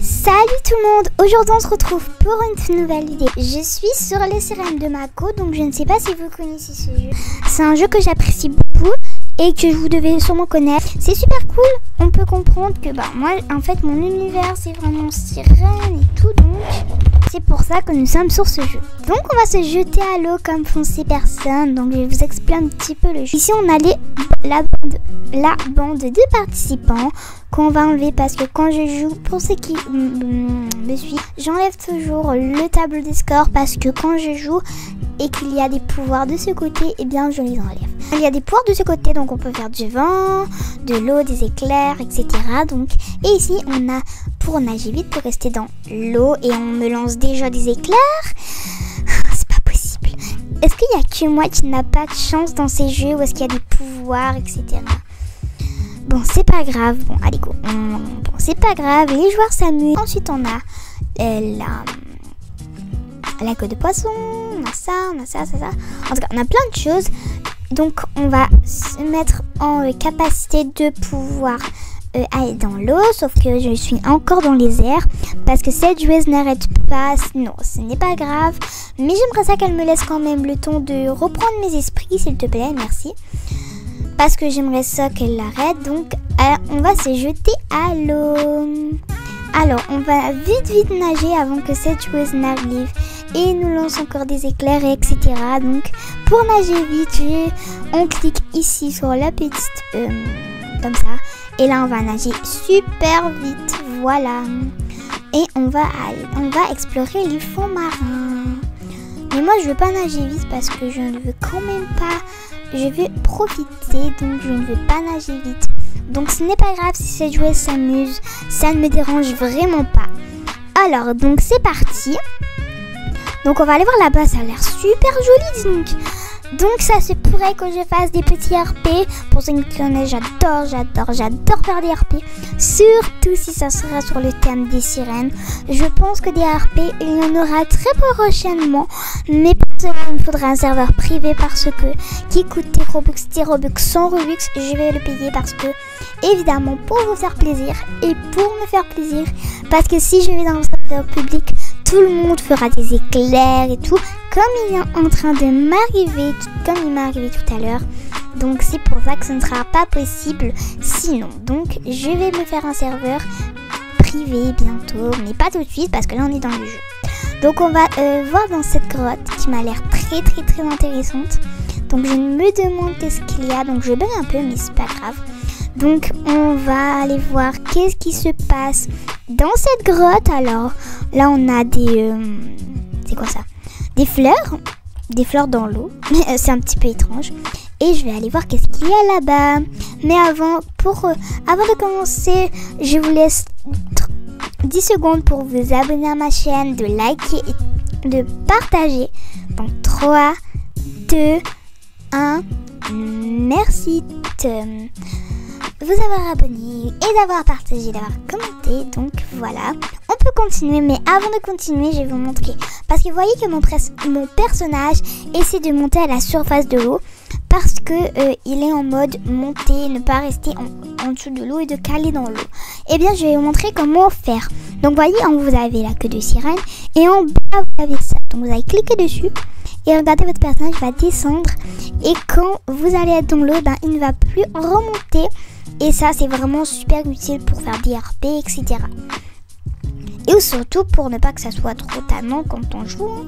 Salut tout le monde, aujourd'hui on se retrouve pour une nouvelle vidéo. Je suis sur les sirènes de Mako, donc je ne sais pas si vous connaissez ce jeu. C'est un jeu que j'apprécie beaucoup et que vous devez sûrement connaître. C'est super cool, on peut comprendre que moi en fait mon univers c'est vraiment sirène et tout, donc c'est pour ça que nous sommes sur ce jeu. Donc on va se jeter à l'eau comme font ces personnes, donc je vais vous expliquer un petit peu le jeu. Ici on a la bande de participants qu'on va enlever parce que quand je joue, pour ceux qui me suivent, j'enlève toujours le tableau des scores parce que quand je joue et qu'il y a des pouvoirs de ce côté, eh bien je les enlève. Il y a des pouvoirs de ce côté, donc on peut faire du vent, de l'eau, des éclairs, etc. Donc, et ici on a pour nager vite, pour rester dans l'eau, et on me lance déjà des éclairs. C'est pas possible. Est-ce qu'il y a que moi qui n'a pas de chance dans ces jeux où est-ce qu'il y a des pouvoirs, etc. Bon, c'est pas grave. Bon, allez, go. Bon, c'est pas grave. Les joueurs s'amusent. Ensuite, on a la queue de poisson. On a ça. En tout cas, on a plein de choses. Donc, on va se mettre en capacité de pouvoir aller dans l'eau. Sauf que je suis encore dans les airs. Parce que cette joueuse n'arrête pas. Non, ce n'est pas grave. Mais j'aimerais ça qu'elle me laisse quand même le temps de reprendre mes esprits, s'il te plaît. Merci. Parce que j'aimerais ça qu'elle l'arrête. Donc on va se jeter à l'eau. Alors on va vite nager avant que cette joueuse n'arrive et nous lance encore des éclairs, etc. Donc pour nager vite, on clique ici sur la petite comme ça. Et là on va nager super vite. Voilà. Et on va explorer les fonds marins. Mais moi je veux pas nager vite parce que je ne veux quand même pas. Je veux profiter, donc je ne veux pas nager vite. Donc ce n'est pas grave si cette joueuse s'amuse, ça ne me dérange vraiment pas. Alors, donc c'est parti. Donc on va aller voir là-bas, ça a l'air super joli donc ça se pourrait que je fasse des petits RP. Pour ceux qui connaissent, j'adore faire des RP. Surtout si ça sera sur le thème des sirènes. Je pense que des RP, il y en aura très prochainement. Mais pour cela, il me faudra un serveur privé parce que qui coûte des Robux sans Robux, je vais le payer parce que, évidemment, pour vous faire plaisir et pour me faire plaisir. Parce que si je vais dans un serveur public, tout le monde fera des éclairs et tout, comme il est en train de m'arriver, comme il m'est arrivé tout à l'heure. Donc c'est pour ça que ce ne sera pas possible sinon. Donc je vais me faire un serveur privé bientôt, mais pas tout de suite parce que là on est dans le jeu. Donc on va voir dans cette grotte qui m'a l'air très intéressante. Donc je me demande qu'est-ce qu'il y a, donc je bug un peu mais c'est pas grave. Donc on va aller voir qu'est-ce qui se passe dans cette grotte. Alors là on a des... c'est quoi ça? Des fleurs dans l'eau. C'est un petit peu étrange. Et je vais aller voir qu'est-ce qu'il y a là-bas. Mais avant de commencer, je vous laisse 10 secondes pour vous abonner à ma chaîne, de liker et de partager. Donc 3, 2, 1, merci de vous avoir abonné et d'avoir partagé, d'avoir commenté. Donc voilà, on peut continuer, mais avant de continuer je vais vous montrer, parce que vous voyez que mon personnage essaie de monter à la surface de l'eau parce que il est en mode monter, ne pas rester en dessous de l'eau et de caler dans l'eau. Et bien je vais vous montrer comment faire. Donc vous voyez, en haut vous avez la queue de sirène et en bas vous avez ça. Donc vous allez cliquer dessus et regardez, votre personnage va descendre et quand vous allez être dans l'eau, il ne va plus remonter. Et ça, c'est vraiment super utile pour faire des RP, etc. Et surtout pour ne pas que ça soit trop tannant quand on joue.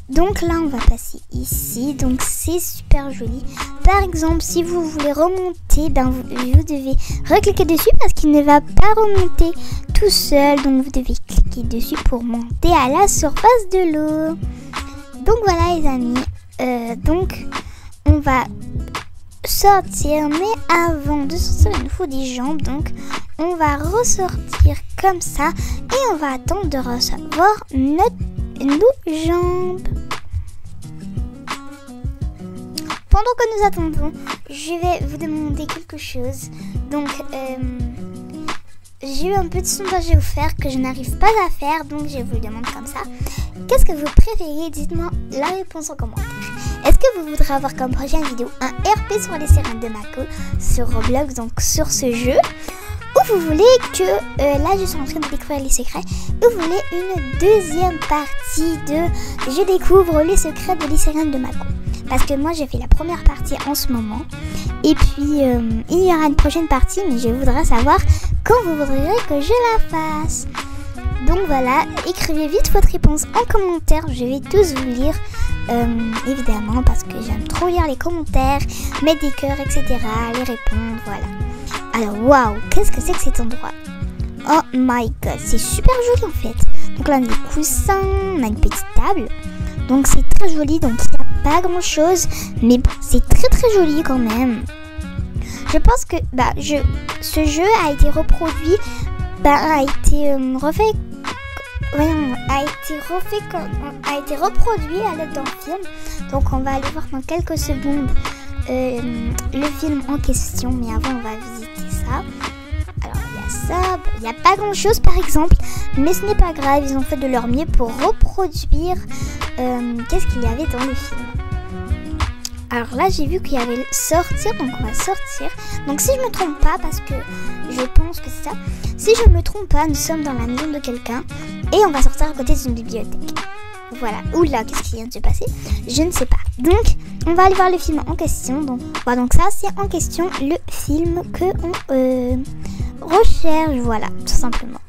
Donc là, on va passer ici. Donc c'est super joli. Par exemple, si vous voulez remonter, vous devez recliquer dessus parce qu'il ne va pas remonter tout seul. Donc vous devez cliquer dessus pour monter à la surface de l'eau. Donc voilà les amis. Donc on va sortir, mais avant de sortir il nous faut des jambes, donc on va ressortir comme ça et on va attendre de recevoir nos jambes. Pendant que nous attendons, je vais vous demander quelque chose. Donc j'ai eu un petit sondage à vous faire que je n'arrive pas à faire, donc je vous le demande comme ça. Qu'est-ce que vous préférez? Dites-moi la réponse en commentaire. Est-ce que vous voudrez avoir comme prochaine vidéo un RP sur les sirènes de Mako sur Roblox, donc sur ce jeu? Ou vous voulez que, là je suis en train de découvrir les secrets, ou vous voulez une deuxième partie de je découvre les secrets de Lycérine de Mako. Parce que moi j'ai fait la première partie en ce moment, et puis il y aura une prochaine partie, mais je voudrais savoir quand vous voudrez que je la fasse. Donc voilà, écrivez vite votre réponse en commentaire, je vais tous vous lire, évidemment, parce que j'aime trop lire les commentaires, mettre des cœurs, etc., les répondre, voilà. Alors, waouh, qu'est-ce que c'est que cet endroit? Oh my god, c'est super joli en fait. Donc là, on a des coussins, on a une petite table, donc c'est très joli, donc il n'y a pas grand chose, mais bon, c'est très très joli quand même. Je pense que ce jeu a été reproduit, a été refait. Voyons, a été reproduit à l'aide d'un film. Donc on va aller voir dans quelques secondes le film en question. Mais avant on va visiter ça. Alors il y a ça, il n'y a pas grand chose par exemple. Mais ce n'est pas grave, ils ont fait de leur mieux pour reproduire qu'est-ce qu'il y avait dans le film. Alors là j'ai vu qu'il y avait sortir, donc on va sortir. Donc si je me trompe pas, parce que je pense que c'est ça, si je me trompe pas, nous sommes dans la maison de quelqu'un et on va sortir à côté d'une bibliothèque. Voilà, oula, qu'est-ce qui vient de se passer? Je ne sais pas. Donc on va aller voir le film en question. Donc ça c'est en question le film que on recherche, voilà, tout simplement.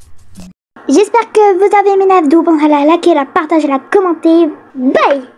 J'espère que vous avez aimé la vidéo, pensez à la liker, la partager, la commenter. Bye!